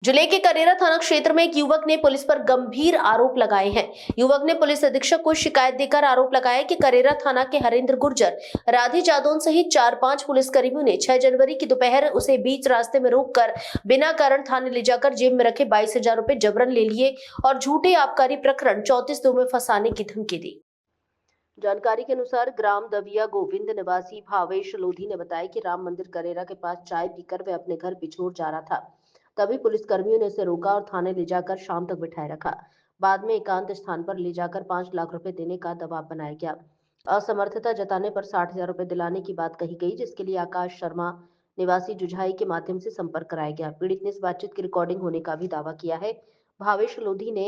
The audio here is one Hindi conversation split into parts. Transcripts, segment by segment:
जिले के करेरा थाना क्षेत्र में एक युवक ने पुलिस पर गंभीर आरोप लगाए हैं। युवक ने पुलिस अधीक्षक को शिकायत देकर आरोप लगाया कि करेरा थाना के हरेंद्र गुर्जर, राधे जादौन सहित 4-5 पुलिसकर्मियों ने 6 जनवरी की दोपहर उसे बीच रास्ते में रोककर बिना कारण थाने ले जाकर जेब में रखे 22,000 रुपए जबरन ले लिए और झूठे आबकारी प्रकरण 34(2) में फंसाने की धमकी दी। जानकारी के अनुसार ग्राम दविया गोविंद निवासी भावेश लोधी ने बताया कि राम मंदिर करेरा के पास चाय पीकर वह अपने घर पिछोर जा रहा था। तभी पुलिसकर्मियों ने उसे रोका और थाने ले जाकर शाम तक बिठाए रखा। बाद में एकांत स्थान पर ले जाकर 5 लाख रुपए देने का दबाव बनाया गया। असमर्थता जताने पर 60,000 रुपए दिलाने की बात कही गई, जिसके लिए आकाश शर्मा निवासी जुझाई के माध्यम से संपर्क कराया गया। पीड़ित ने इस बातचीत की रिकॉर्डिंग होने का भी दावा किया है। भावेश लोधी ने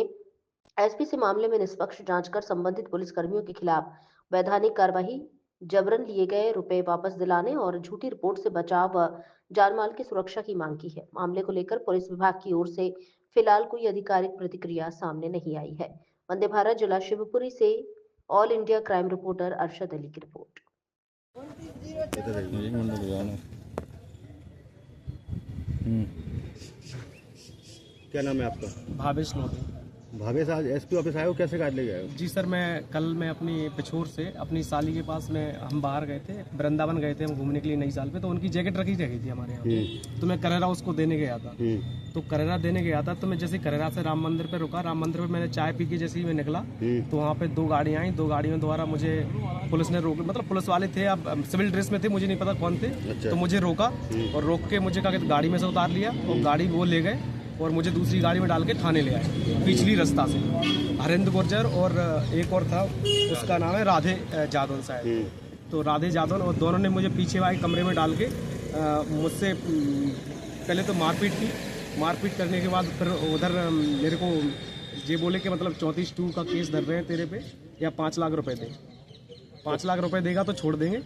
एसपी से मामले में निष्पक्ष जांच कर संबंधित पुलिसकर्मियों के खिलाफ वैधानिक कार्रवाई, जबरन लिए गए रुपए वापस दिलाने और झूठी रिपोर्ट से बचाव व जानमाल की सुरक्षा की मांग की है। मामले को लेकर पुलिस विभाग की ओर से फिलहाल कोई आधिकारिक प्रतिक्रिया सामने नहीं आई है। वंदे भारत जिला शिवपुरी से all India crime reporter Arshad Ali की रिपोर्ट। क्या नाम है आपका? भावेश लोधी। भावेश, आज एसपी ऑफिस आए हो, कैसे काट ले गए हो? जी सर, मैं अपनी पिछोर से अपनी साली के पास में हम बाहर गए थे, वृंदावन गए थे हम घूमने के लिए नई साल पे। तो उनकी जैकेट रखी थी हमारे यहाँ। तो मैं करेरा उसको देने गया था। तो करेरा देने गया था तो मैं जैसे करेरा से राम मंदिर पे रुका, राम मंदिर पे मैंने चाय पी के जैसे ही मैं निकला तो वहाँ पे 2 गाड़ी आई। 2 गाड़ियों द्वारा मुझे पुलिस ने रोक, मतलब पुलिस वाले थे, अब सिविल ड्रेस में थे, मुझे नहीं पता कौन थे। तो मुझे रोका और रोक के मुझे कहा कि गाड़ी में से उतार लिया और गाड़ी वो ले गए और मुझे दूसरी गाड़ी में डाल के थाने ले आए पिछली रास्ता से। हरेंद्र गुर्जर और एक और था, उसका नाम है राधे जादौन शायद। तो राधे जादौन और दोनों ने मुझे पीछे वाले कमरे में डाल के मुझसे पहले तो मारपीट करने के बाद फिर उधर मेरे को ये बोले कि मतलब 34(2) का केस धर रहे हैं तेरे पे, या 5 लाख रुपए दे। 5 लाख रुपए देगा तो छोड़ देंगे।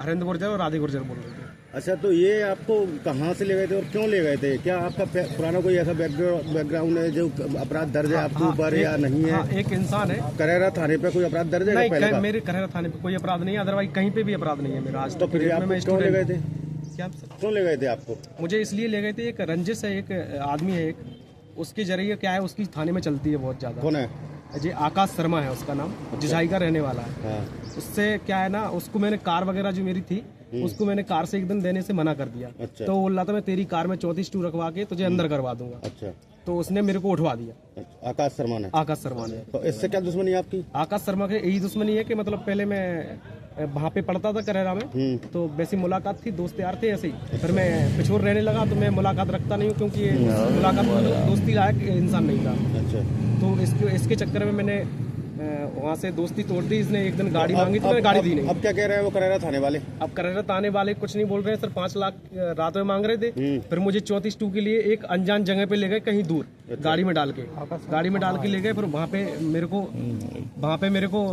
हरेंद्र गुर्जर और राधे गुर्जर बोल रहे थे। अच्छा, तो ये आपको कहाँ से ले गए थे और क्यों ले गए थे? क्या आपका पुराना कोई ऐसा बैकग्राउंड है जो अपराध दर्ज है आपके ऊपर या नहीं है? एक इंसान है। करेरा थाने पे कोई अपराध दर्ज है? नहीं, मेरे करेरा थाने पे कोई अपराध नहीं है, अदरवाइज कहीं पे भी अपराध नहीं है मेरा। आज तो फिर आप क्यों ले गए थे? क्या क्यों ले गए थे आपको? मुझे इसलिए ले गए थे, एक रंजिश है, एक आदमी है, एक उसके जरिए क्या है, उसकी थाने में चलती है बहुत ज्यादा। कौन है? जी आकाश शर्मा है उसका नाम, जुझाई का रहने वाला है। हाँ। उससे क्या है ना, उसको मैंने कार वगैरह जो मेरी थी उसको मैंने कार से एक दिन देने से मना कर दिया। अच्छा। तो बोल रहा था मैं तेरी कार में 34(2) रखवा के तुझे अंदर करवा दूंगा। अच्छा। तो उसने मेरे को उठवा दिया। अच्छा, आकाश शर्मा ने? आकाश शर्मा ने। तो इससे क्या दुश्मनी है आपकी? आकाश शर्मा के यही दुश्मनी है कि मतलब पहले मैं वहाँ पे पढ़ता था करेरा में, तो वैसी मुलाकात थी, दोस्त यार थे ऐसे ही। फिर मैं पिछोर रहने लगा तो मैं मुलाकात रखता नहीं हूँ, क्योंकि ये मुलाकात दोस्ती लायक इंसान नहीं था। अच्छा। तो इसके चक्कर में मैंने वहाँ से दोस्ती तोड़ दी। इसने एक दिन गाड़ी मांगी तो मैंने गाड़ी दी नहीं। अब क्या कह रहे हैं वो करेरा थाने वाले? अब करेरा थाने वाले कुछ नहीं बोल रहे हैं सर। 5 लाख रात में मांग रहे थे। फिर मुझे 34(2) के लिए एक अनजान जगह पे ले गए, कहीं दूर। अच्छा। गाड़ी में डाल के ले गए। फिर वहाँ पे मेरे को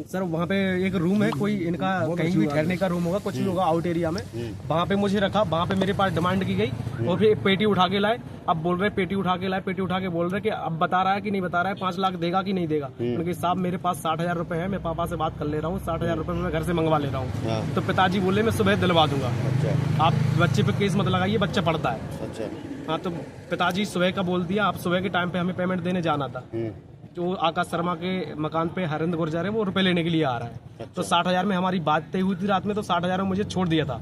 सर वहाँ पे एक रूम है, कोई इनका कहीं भी ठहरने का रूम होगा, कुछ भी होगा आउट एरिया में। वहाँ पे मुझे रखा, वहाँ पे मेरे पास डिमांड की गई और फिर पेटी उठा के लाए। अब बोल रहे पेटी उठा के बोल रहे कि अब बता रहा है कि नहीं बता रहा है, 5 लाख देगा कि नहीं देगा। उनके साहब मेरे पास 60,000 रुपए है, मैं पापा से बात कर ले रहा हूँ, 60,000 रुपए मैं घर से मंगवा ले रहा हूँ। तो पिताजी बोले मैं सुबह दिलवा दूंगा। अच्छा। आप बच्चे पे केस मत लगाइए, बच्चा पढ़ता है। अच्छा। हाँ, तो पिताजी सुबह का बोल दिया। अब सुबह के टाइम पे हमें पेमेंट देने जाना था। जो आकाश शर्मा के मकान पे हरेंद्र गुर्जर है, वो रुपए लेने के लिए आ रहा है। अच्छा। तो 60,000 में हमारी बात तय हुई थी रात में, तो 60,000 में मुझे छोड़ दिया था।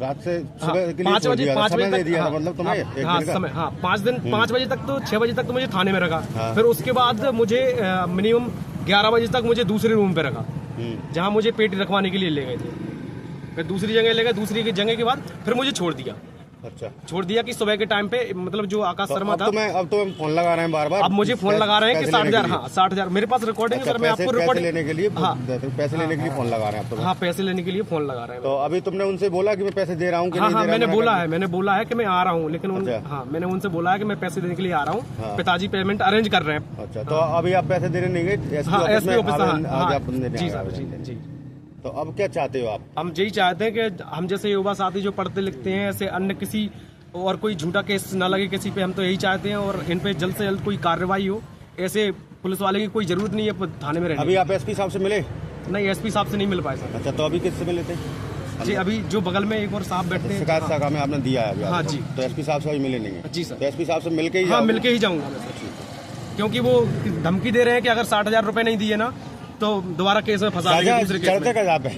रात से हाँ, सुबह के लिए 5 बजे तक, मतलब तुम्हें? हाँ, समय, हाँ 5 बजे तक, तो 6 बजे तक तो मुझे थाने में रखा। हाँ। फिर उसके बाद मुझे मिनिमम 11 बजे तक मुझे दूसरे रूम पे रखा, जहाँ मुझे पेटी रखवाने के लिए ले गए थे। फिर दूसरी जगह ले गए, दूसरी की जगह के बाद फिर मुझे छोड़ दिया। अच्छा। छोड़ दिया कि सुबह के टाइम पे, मतलब जो आकाश शर्मा था। अब तो फोन लगा रहे हैं बार-बार। अब मुझे फोन लगा रहे हैं कि 60,000, हाँ 60,000 मेरे पास रिकॉर्डिंग है सर। मैं आपको पैसे लेने के लिए, हाँ पैसे लेने के लिए फोन लगा रहे हैं। हाँ, पैसे लेने के लिए फोन लगा रहे हैं। तो अभी तुमने उनसे बोला कि मैं पैसे दे रहा हूँ कि नहीं दे रहा? मैंने बोला है कि मैं आ रहा हूँ, लेकिन हाँ मैंने उनसे बोला है कि मैं पैसे देने के लिए आ रहा हूँ। पिताजी पेमेंट अरेंज कर रहे हैं। अच्छा, तो अभी आप पैसे देने नहीं गए? SP office. जी। तो अब क्या चाहते हो आप? हम यही चाहते हैं कि हम जैसे युवा साथी जो पढ़ते लिखते हैं, ऐसे अन्य किसी और कोई झूठा केस न लगे किसी पे, हम तो यही चाहते हैं। और इन पे जल्द से जल्द कोई कार्रवाई हो। ऐसे पुलिस वाले की कोई जरूरत नहीं है थाने में रहने। अभी आप एसपी साहब से मिले? नहीं, एसपी साहब से नहीं मिल पाए सर। अच्छा, तो अभी किससे मिले थे? जी अभी जो बगल में एक और साहब बैठते हैं। शिकायत शाखा में आपने दिया है अभी? हाँ जी। तो एसपी साहब से अभी मिले नहीं है? जी सर। तो एसपी साहब से मिलके ही हाँ जाओगे? मिलके ही जाऊंगा मैं सर, क्योंकि वो धमकी दे रहे हैं कि अगर 60,000 रुपए नहीं दिए ना तो दोबारा केस में फंसा देंगे दूसरे केस में। चढ़ते का पे